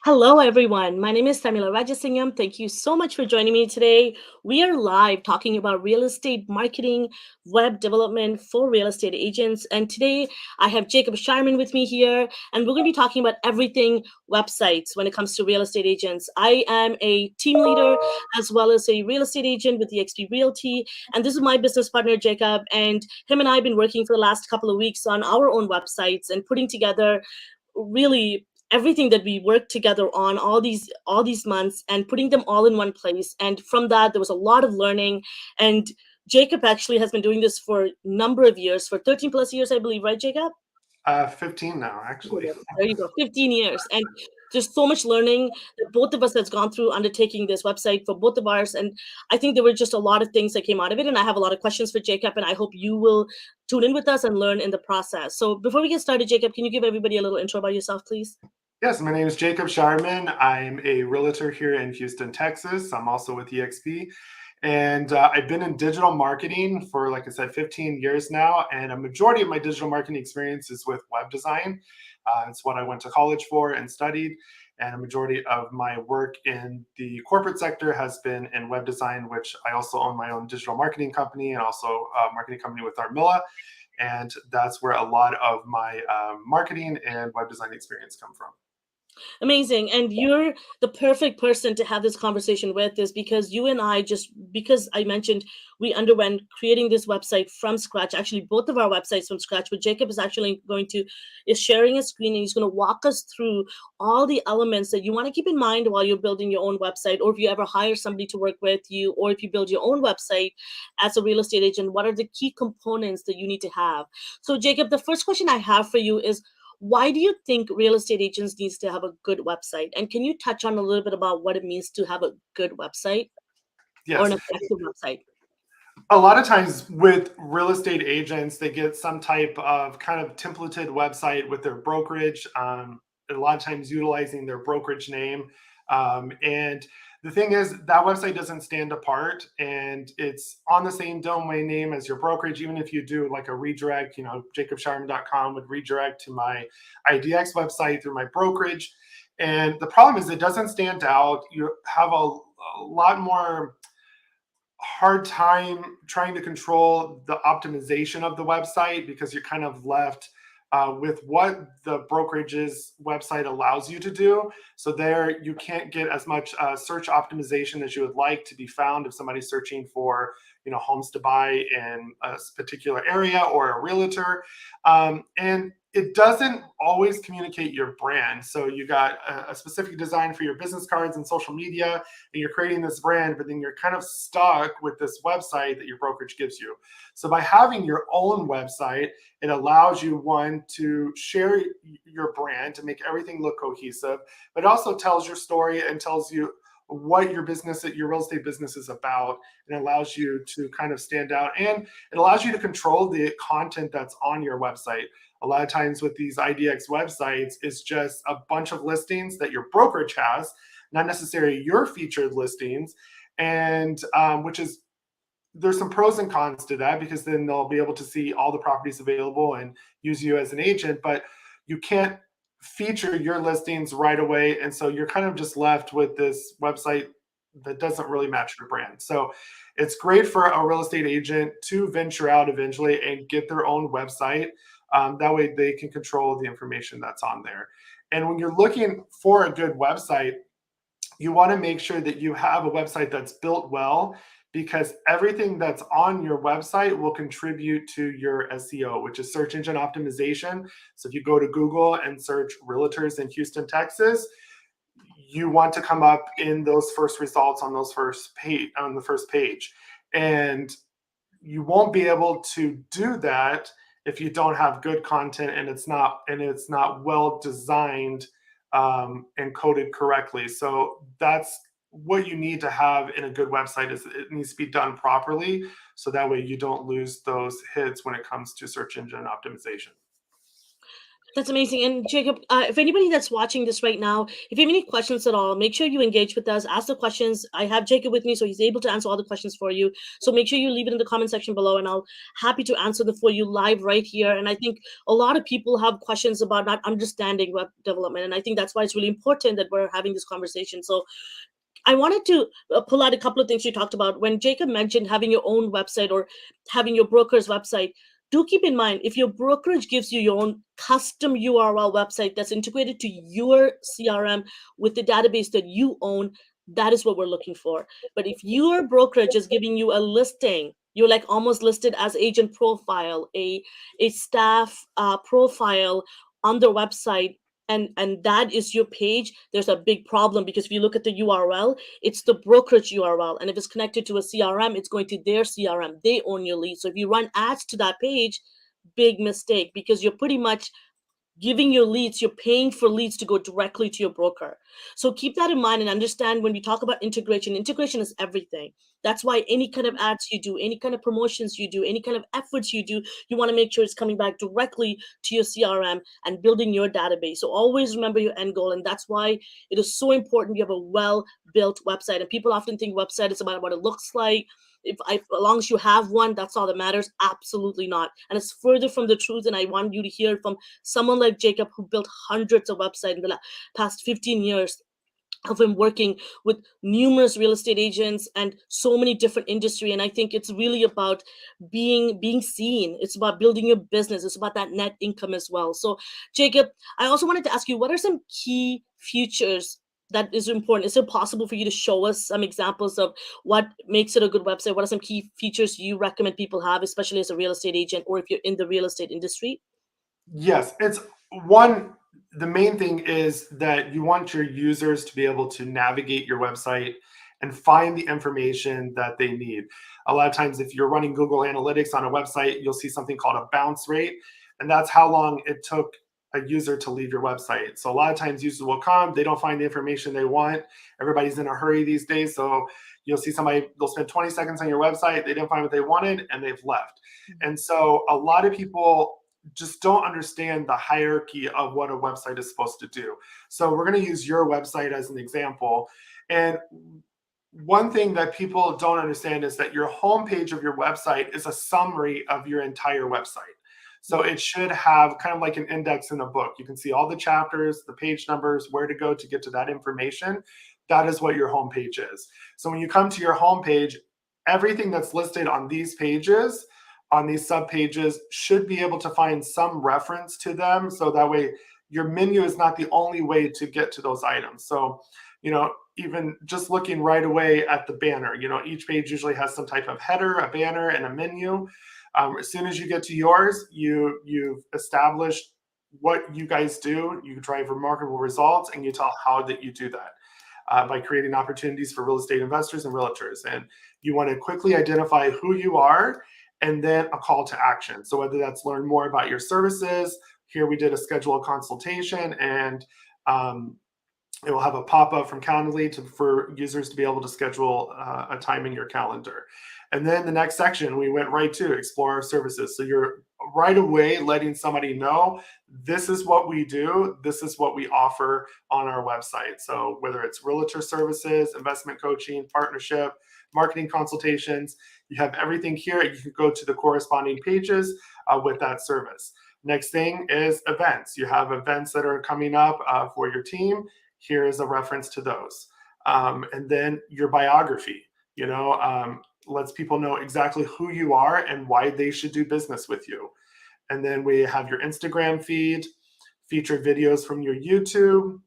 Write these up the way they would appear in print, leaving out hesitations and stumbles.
Hello, everyone. My name is Tamila Rajasingham. Thank you so much for joining me today. We are live talking about real estate marketing, web development for real estate agents. And today I have Jacob Shireman with me here, and we're going to be talking about everything websites when it comes to real estate agents. I am a team leader as well as a real estate agent with EXP Realty. And this is my business partner, Jacob. And him and I have been working for the last couple of weeks on our own websites and putting together really everything that we worked together on all these months and putting them all in one place. And from that there was a lot of learning. And Jacob actually has been doing this for a number of years, for 13 plus years, I believe, right, Jacob? 15 now, actually. There you go, 15 years. And there's so much learning that both of us has gone through undertaking this website for both of ours. And I think there were just a lot of things that came out of it. And I have a lot of questions for Jacob, and I hope you will tune in with us and learn in the process. So before we get started, Jacob, can you give everybody a little intro about yourself, please? Yes, my name is Jacob Shireman. I'm a realtor here in Houston, Texas. I'm also with EXP. And I've been in digital marketing for, like I said, 15 years now. And a majority of my digital marketing experience is with web design. It's what I went to college for and studied. And a majority of my work in the corporate sector has been in web design, which I also own my own digital marketing company and also a marketing company with Armilla. And that's where a lot of my marketing and web design experience come from. Amazing. And you're the perfect person to have this conversation with, is because you and I, just because I mentioned we underwent creating this website from scratch, actually both of our websites from scratch, but Jacob is actually is sharing a screen, and he's going to walk us through all the elements that you want to keep in mind while you're building your own website, or if you ever hire somebody to work with you, or if you build your own website as a real estate agent, what are the key components that you need to have? So Jacob, the first question I have for you is, why do you think real estate agents needs to have a good website? And can you touch on a little bit about what it means to have a good website or an Yes. effective website? A lot of times with real estate agents, they get some type of kind of templated website with their brokerage, a lot of times utilizing their brokerage name. And the thing is, that website doesn't stand apart and it's on the same domain name as your brokerage. Even if you do like a redirect, jacobsharman.com would redirect to my IDX website through my brokerage. And the problem is it doesn't stand out. You have a lot more hard time trying to control the optimization of the website because you're kind of left with what the brokerage's website allows you to do. So there you can't get as much search optimization as you would like to be found if somebody's searching for homes to buy in a particular area or a realtor. And it doesn't always communicate your brand. So you got a specific design for your business cards and social media, and you're creating this brand, but then you're kind of stuck with this website that your brokerage gives you. So by having your own website, it allows you, one, to share your brand, to make everything look cohesive, but it also tells your story and tells you what your real estate business is about, and allows you to kind of stand out, and it allows you to control the content that's on your website. A lot of times with these IDX websites, it's just a bunch of listings that your brokerage has, not necessarily your featured listings, and which is, there's some pros and cons to that, because then they'll be able to see all the properties available and use you as an agent, but you can't feature your listings right away. And so you're kind of just left with this website that doesn't really match your brand. So it's great for a real estate agent to venture out eventually and get their own website. That way they can control the information that's on there. And when you're looking for a good website, you want to make sure that you have a website that's built well, because everything that's on your website will contribute to your SEO, which is search engine optimization. So if you go to Google and search realtors in Houston, Texas, you want to come up in those first results on the first page. And you won't be able to do that if you don't have good content and it's not well designed and coded correctly. So that's what you need to have in a good website, is it needs to be done properly, so that way you don't lose those hits when it comes to search engine optimization. That's amazing. And Jacob, if anybody that's watching this right now, if you have any questions at all, make sure you engage with us. Ask the questions. I have Jacob with me, so he's able to answer all the questions for you. So make sure you leave it in the comment section below, and I'll happy to answer them for you live right here. And I think a lot of people have questions about not understanding web development, and I think that's why it's really important that we're having this conversation. So I wanted to pull out a couple of things you talked about. When Jacob mentioned having your own website or having your broker's website, do keep in mind if your brokerage gives you your own custom URL website that's integrated to your CRM with the database that you own, that is what we're looking for. But if your brokerage is giving you a listing, you're like almost listed as agent profile, a staff profile on their website, and that is your page, there's a big problem, because if you look at the URL, it's the brokerage URL, and if it's connected to a CRM, it's going to their CRM. They own your lead. So if you run ads to that page, big mistake, because you're pretty much giving your leads, you're paying for leads to go directly to your broker. So keep that in mind and understand when we talk about integration, integration is everything. That's why any kind of ads you do, any kind of promotions you do, any kind of efforts you do, you want to make sure it's coming back directly to your CRM and building your database. So always remember your end goal. And that's why it is so important you have a well-built website. And people often think website is about what it looks like. As long as you have one, that's all that matters. Absolutely not. And it's further from the truth. And I want you to hear from someone like Jacob, who built hundreds of websites in the past 15 years of him working with numerous real estate agents and so many different industry. And I think it's really about being seen. It's about building your business. It's about that net income as well. So Jacob, I also wanted to ask you, what are some key features that is important? Is it possible for you to show us some examples of what makes it a good website? What are some key features you recommend people have, especially as a real estate agent or if you're in the real estate industry? Yes, it's one. The main thing is that you want your users to be able to navigate your website and find the information that they need. A lot of times, if you're running Google Analytics on a website, you'll see something called a bounce rate, and that's how long it took a user to leave your website. So a lot of times users will come, they don't find the information they want. Everybody's in a hurry these days. So you'll see somebody, they'll spend 20 seconds on your website, they didn't find what they wanted, and they've left. And so a lot of people just don't understand the hierarchy of what a website is supposed to do. So we're going to use your website as an example. And one thing that people don't understand is that your homepage of your website is a summary of your entire website. So it should have kind of like an index in a book. You can see all the chapters, the page numbers, where to go to get to that information. That is what your homepage is. So when you come to your homepage, everything that's listed on these pages, on these sub pages, should be able to find some reference to them. So that way your menu is not the only way to get to those items. So, even just looking right away at the banner, each page usually has some type of header, a banner, and a menu. As soon as you get to yours, you've established what you guys do. You drive remarkable results, and you tell how that you do that by creating opportunities for real estate investors and realtors. And you want to quickly identify who you are, and then a call to action. So whether that's learn more about your services, here we did a schedule a consultation, and it will have a pop-up from Calendly for users to be able to schedule a time in your calendar. And then the next section, we went right to explore our services. So you're right away letting somebody know, this is what we do, this is what we offer on our website. So whether it's realtor services, investment coaching, partnership, marketing consultations, you have everything here. You can go to the corresponding pages with that service. Next thing is events. You have events that are coming up for your team. Here is a reference to those. And then your biography, lets people know exactly who you are and why they should do business with you. And then we have your Instagram feed, featured videos from your YouTube,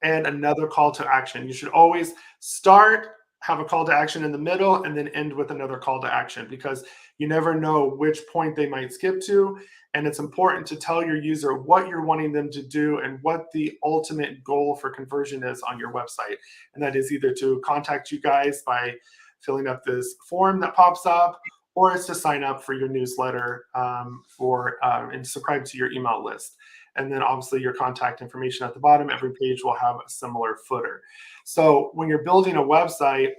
and another call to action. You should always start, have a call to action in the middle, and then end with another call to action, because you never know which point they might skip to. And it's important to tell your user what you're wanting them to do and what the ultimate goal for conversion is on your website. And that is either to contact you guys by filling up this form that pops up, or it's to sign up for your newsletter and subscribe to your email list. And then obviously your contact information at the bottom. Every page will have a similar footer. So when you're building a website,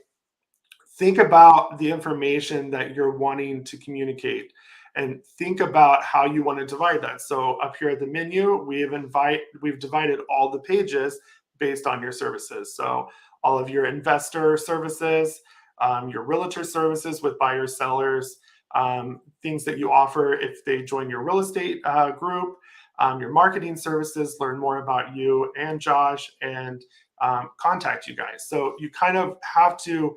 think about the information that you're wanting to communicate. and think about how you want to divide that. So up here at the menu, we've divided all the pages based on your services. So all of your investor services, your realtor services with buyers, sellers, things that you offer if they join your real estate group, your marketing services, learn more about you and Josh, and contact you guys. So you kind of have to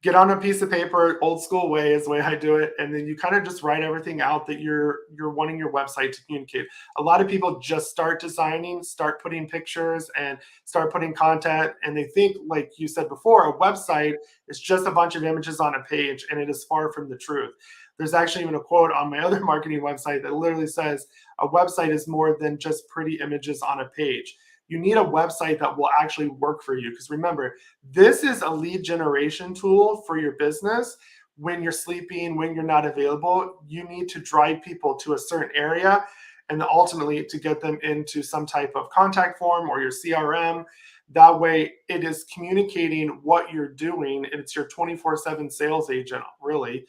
get on a piece of paper, old school way is the way I do it, and then you kind of just write everything out that you're wanting your website to communicate. A lot of people just start designing, start putting pictures, and start putting content, and they think, like you said before, a website is just a bunch of images on a page, and it is far from the truth. There's actually even a quote on my other marketing website that literally says a website is more than just pretty images on a page. You need a website that will actually work for you. Because remember, this is a lead generation tool for your business. When you're sleeping, when you're not available, you need to drive people to a certain area and ultimately to get them into some type of contact form or your CRM. That way it is communicating what you're doing. It's your 24/7 sales agent, really.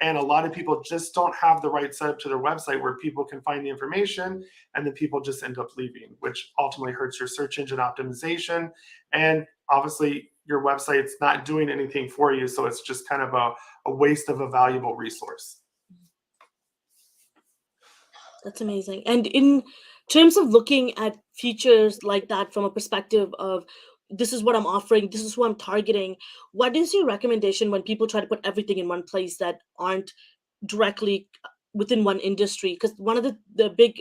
And a lot of people just don't have the right setup to their website where people can find the information, and then people just end up leaving, which ultimately hurts your search engine optimization. And obviously, your website's not doing anything for you. So it's just kind of a waste of a valuable resource. That's amazing. And in terms of looking at features like that from a perspective of this is what I'm offering, this is who I'm targeting, what is your recommendation when people try to put everything in one place that aren't directly within one industry? Because one of the big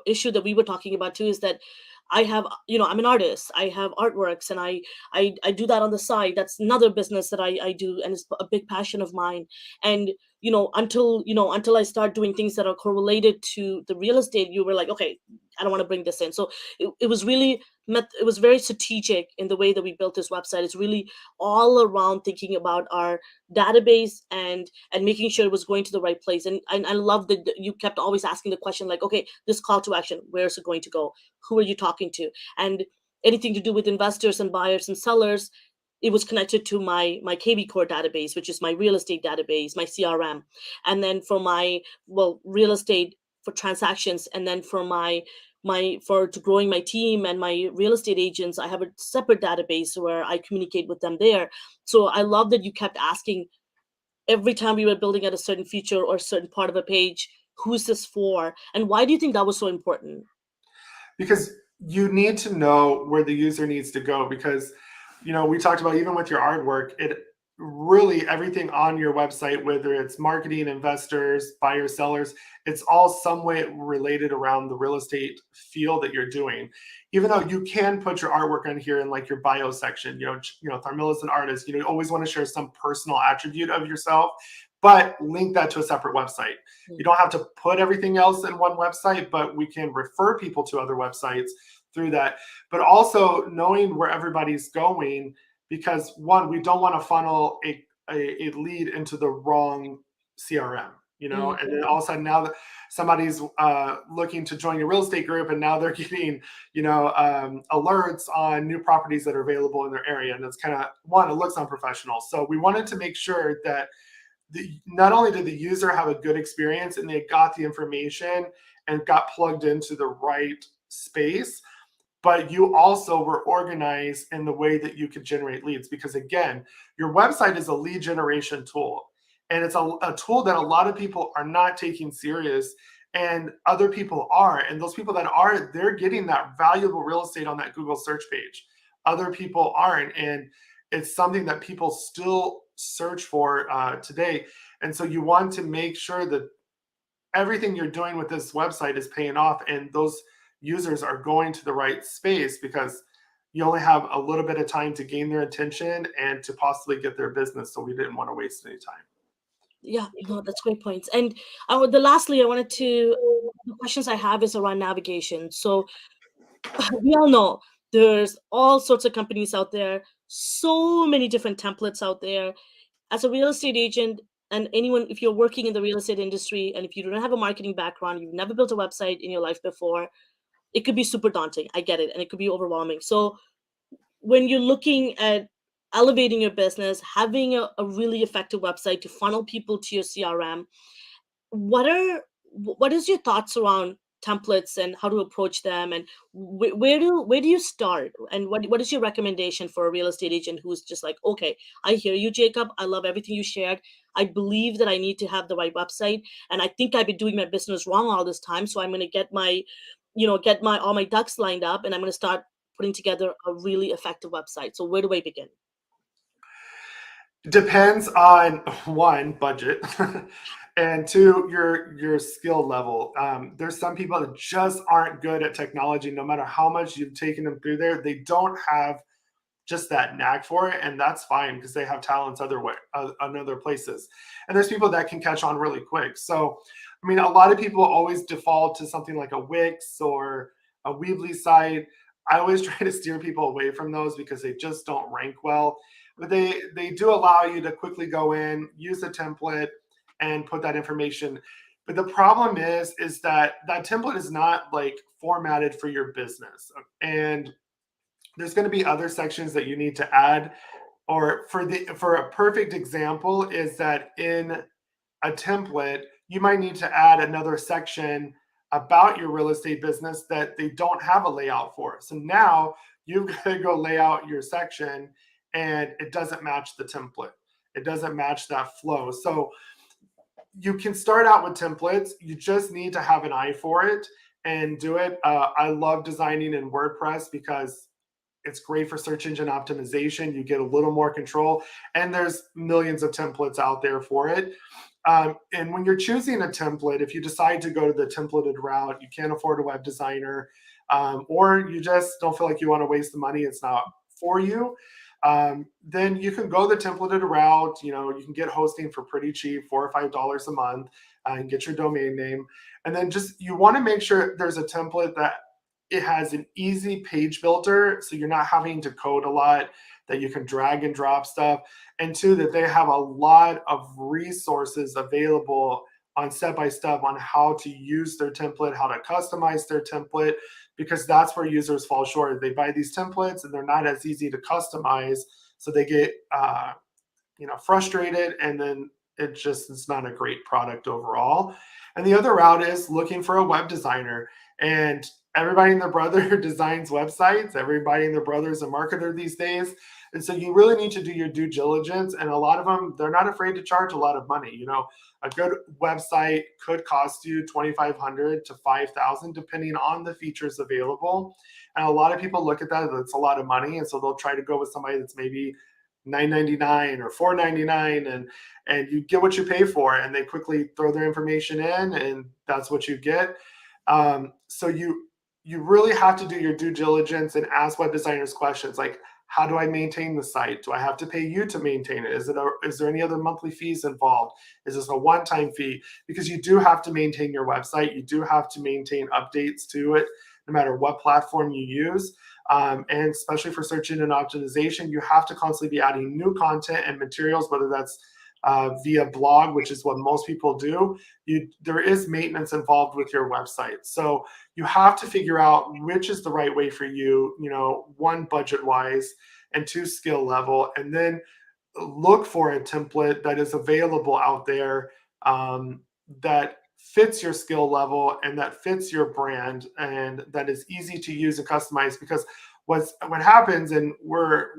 issue that we were talking about too is that I have, I'm an artist, I have artworks, and I do that on the side. That's another business that I do, and it's a big passion of mine. And until I start doing things that are correlated to the real estate, you were like, okay, I don't want to bring this in. So it was really it was very strategic in the way that we built this website. It's really all around thinking about our database and making sure it was going to the right place. And I love that you kept always asking the question, like, okay, this call to action, where is it going to go? Who are you talking to? And anything to do with investors and buyers and sellers, it was connected to my KB core database, which is my real estate database, my CRM. And then for my, well, real estate for transactions, and then for my for to growing my team and my real estate agents, I have a separate database where I communicate with them there. So I love that you kept asking every time we were building out a certain feature or a certain part of a page, who's this for? And why do you think that was so important? Because you need to know where the user needs to go. Because we talked about, even with your artwork, it really, everything on your website, whether it's marketing, investors, buyers, sellers, it's all some way related around the real estate field that you're doing. Even though you can put your artwork on here in like your bio section, Tharmila's an artist, you always want to share some personal attribute of yourself, but link that to a separate website. You don't have to put everything else in one website, but we can refer people to other websites through that. But also knowing where everybody's going, because one, we don't want to funnel a lead into the wrong CRM, and then all of a sudden now that somebody's looking to join your real estate group, and now they're getting, alerts on new properties that are available in their area. And it's kind of, one, it looks unprofessional. So we wanted to make sure that not only did the user have a good experience and they got the information and got plugged into the right space, but you also were organized in the way that you could generate leads. Because again, your website is a lead generation tool, and it's a tool that a lot of people are not taking serious, and other people are. And those people that are, they're getting that valuable real estate on that Google search page. Other people aren't, and it's something that people still search for today. And so you want to make sure that everything you're doing with this website is paying off, and those users are going to the right space, because you only have a little bit of time to gain their attention and to possibly get their business. So we didn't want to waste any time. Yeah, no, that's great points. And lastly, I wanted to, the questions I have is around navigation. So we all know there's all sorts of companies out there, so many different templates out there. As a real estate agent, and anyone, if you're working in the real estate industry, and if you don't have a marketing background, you've never built a website in your life before, it could be super daunting. I get it. And it could be overwhelming. So when you're looking at elevating your business, having a really effective website to funnel people to your CRM, What is your thoughts around templates and how to approach them, and where do you start, and what is your recommendation for a real estate agent who's just like, okay, I hear you, Jacob, I love everything you shared, I believe that I need to have the right website, and I think I've been doing my business wrong all this time, so I'm going to get my all my ducks lined up, and I'm going to start putting together a really effective website. So where do I begin? Depends on one, budget, and two, your skill level. There's some people that just aren't good at technology. No matter how much you've taken them through there, they don't have just that knack for it, and that's fine because they have talents on other places. And there's people that can catch on really quick. So, I mean, a lot of people always default to something like a Wix or a Weebly site. I always try to steer people away from those because they just don't rank well. But they do allow you to quickly go in, use a template, and put that information. But the problem is that that template is not like formatted for your business, and there's going to be other sections that you need to add. Or for a perfect example is that in a template you might need to add another section about your real estate business that they don't have a layout for. So now you've got to go lay out your section, and it doesn't match the template, it doesn't match that flow. So you can start out with templates. You just need to have an eye for it and do it. I love designing in WordPress because it's great for search engine optimization. You get a little more control, and there's millions of templates out there for it. And when you're choosing a template, if you decide to go to the templated route, you can't afford a web designer, or you just don't feel like you want to waste the money, it's not for you, then you can go the templated route. You know, you can get hosting for pretty cheap, $4 or $5 a month, and get your domain name. And then just you want to make sure there's a template that it has an easy page builder, so you're not having to code a lot, that you can drag and drop stuff, and two, that they have a lot of resources available on step by step on how to use their template, how to customize their template, because that's where users fall short. They buy these templates and they're not as easy to customize, so they get frustrated, and then it's not a great product overall. And the other route is looking for a web designer. And everybody and their brother designs websites. Everybody and their brother is a marketer these days. And so you really need to do your due diligence. And a lot of them, they're not afraid to charge a lot of money. You know, a good website could cost you 2,500 to 5,000, depending on the features available. And a lot of people look at that, that's a lot of money. And so they'll try to go with somebody that's maybe 9.99 or 4.99, and you get what you pay for, and they quickly throw their information in, and that's what you get. So you really have to do your due diligence and ask web designers questions like, how do I maintain the site? Do I have to pay you to maintain it? Is there any other monthly fees involved? Is this a one-time fee? Because you do have to maintain your website. You do have to maintain updates to it, no matter what platform you use. And especially for search engine optimization, you have to constantly be adding new content and materials, whether that's via blog, which is what most people do. There is maintenance involved with your website. So you have to figure out which is the right way for you, one, budget wise, and two, skill level. And then look for a template that is available out there, that fits your skill level and that fits your brand and that is easy to use and customize. Because what happens, and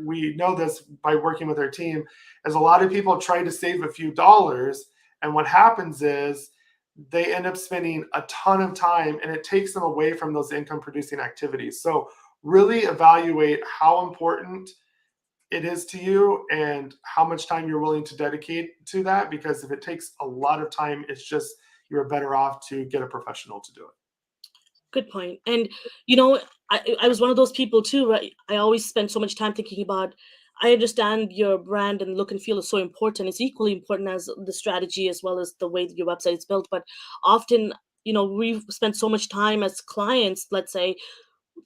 we know this by working with our team, is a lot of people try to save a few dollars, and what happens is they end up spending a ton of time, and it takes them away from those income producing activities. So really evaluate how important it is to you and how much time you're willing to dedicate to that, because if it takes a lot of time, it's just you're better off to get a professional to do it. Good point. And you know, I was one of those people too, right? I always spend so much time thinking about, I understand your brand and look and feel is so important. It's equally important as the strategy as well as the way that your website is built. But often, we've spent so much time as clients, let's say,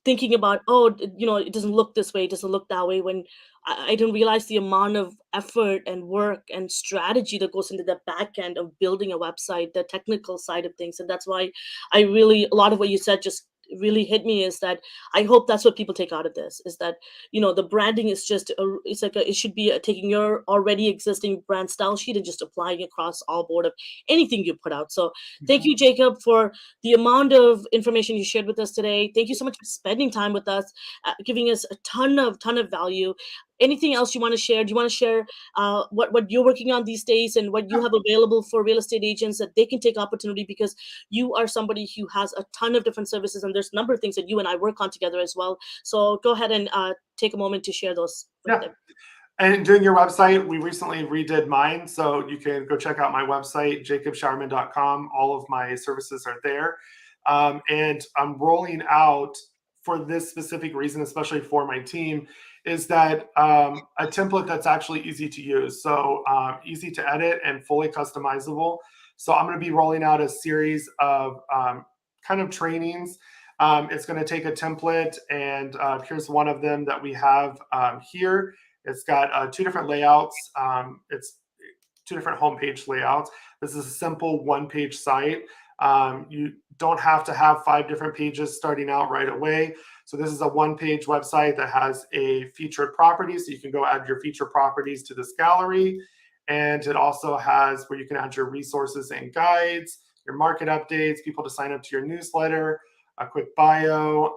thinking about, it doesn't look this way, it doesn't look that way, when I didn't realize the amount of effort and work and strategy that goes into the back end of building a website, the technical side of things. And that's why a lot of what you said just really hit me is that I hope that's what people take out of this, is that, the branding is just it's like it should be taking your already existing brand style sheet and just applying across all board of anything you put out. So thank you, Jacob, for the amount of information you shared with us today. Thank you so much for spending time with us, giving us a ton of value. Anything else you want to share? Do you want to share what you're working on these days and what you have available for real estate agents that they can take opportunity, because you are somebody who has a ton of different services, and there's a number of things that you and I work on together as well. So go ahead and take a moment to share those with them. And doing your website, we recently redid mine. So you can go check out my website, jacobshireman.com. All of my services are there. And I'm rolling out, for this specific reason, especially for my team, is that a template that's actually easy to use. So easy to edit and fully customizable. So I'm going to be rolling out a series of kind of trainings. It's going to take a template, and here's one of them that we have here. It's got 2 different layouts. It's 2 different homepage layouts. This is a simple one-page site. You don't have to have 5 different pages starting out right away. So this is a one-page website that has a featured property. So you can go add your featured properties to this gallery. And it also has where you can add your resources and guides, your market updates, people to sign up to your newsletter, a quick bio,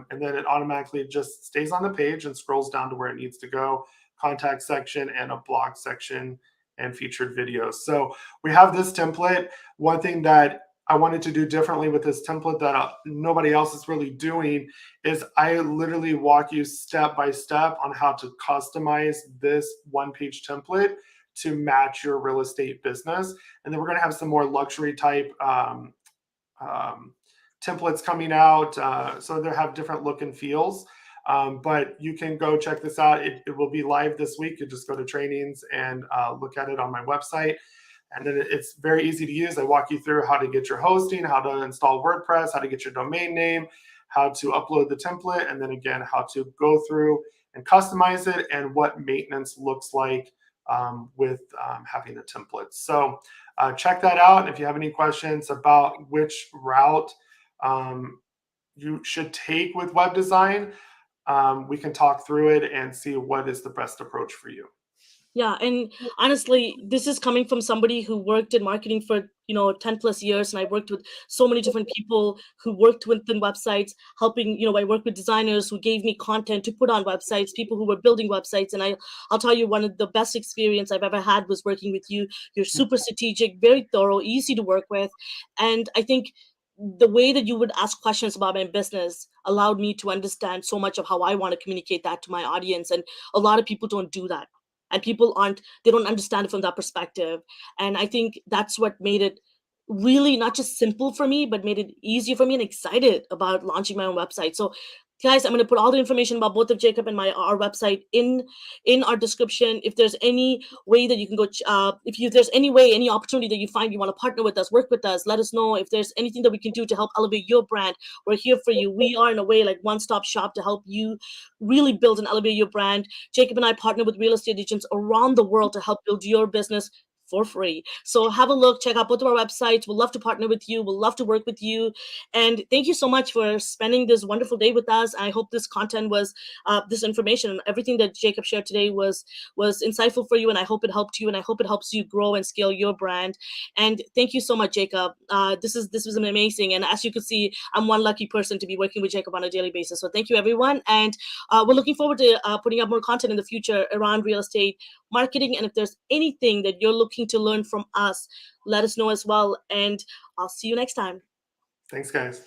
and then it automatically just stays on the page and scrolls down to where it needs to go, contact section and a blog section and featured videos. So we have this template. One thing that I wanted to do differently with this template that nobody else is really doing is I literally walk you step by step on how to customize this one-page template to match your real estate business. And then we're going to have some more luxury type templates coming out, so they have different look and feels. But you can go check this out. It will be live this week. You just go to trainings and look at it on my website. And then it's very easy to use. I walk you through how to get your hosting, how to install WordPress, how to get your domain name, how to upload the template, and then again, how to go through and customize it, and what maintenance looks like with having a template. So check that out. And if you have any questions about which route you should take with web design, we can talk through it and see what is the best approach for you. Yeah, and honestly, this is coming from somebody who worked in marketing for 10 plus years, and I worked with so many different people who worked within websites, helping. I worked with designers who gave me content to put on websites, people who were building websites, and I'll tell you, one of the best experience I've ever had was working with you. You're super strategic, very thorough, easy to work with, and I think the way that you would ask questions about my business allowed me to understand so much of how I want to communicate that to my audience, and a lot of people don't do that, and they don't understand it from that perspective. And I think that's what made it really not just simple for me, but made it easier for me and excited about launching my own website. So guys, I'm going to put all the information about both of Jacob and our website in our description. If there's any way that you can go, if there's any opportunity that you find you want to partner with us, work with us, let us know. If there's anything that we can do to help elevate your brand, we're here for you. We are in a way like one-stop shop to help you really build and elevate your brand. Jacob and I partner with real estate agents around the world to help build your business for free. So have a look, check out both of our websites. We'll love to partner with you. We'll love to work with you. And thank you so much for spending this wonderful day with us. I hope this content was, this information and everything that Jacob shared today was insightful for you. And I hope it helped you. And I hope it helps you grow and scale your brand. And thank you so much, Jacob. This was amazing. And as you could see, I'm one lucky person to be working with Jacob on a daily basis. So thank you, everyone. And we're looking forward to putting up more content in the future around real estate marketing. And if there's anything that you're looking to learn from us, let us know as well. And I'll see you next time. Thanks, guys.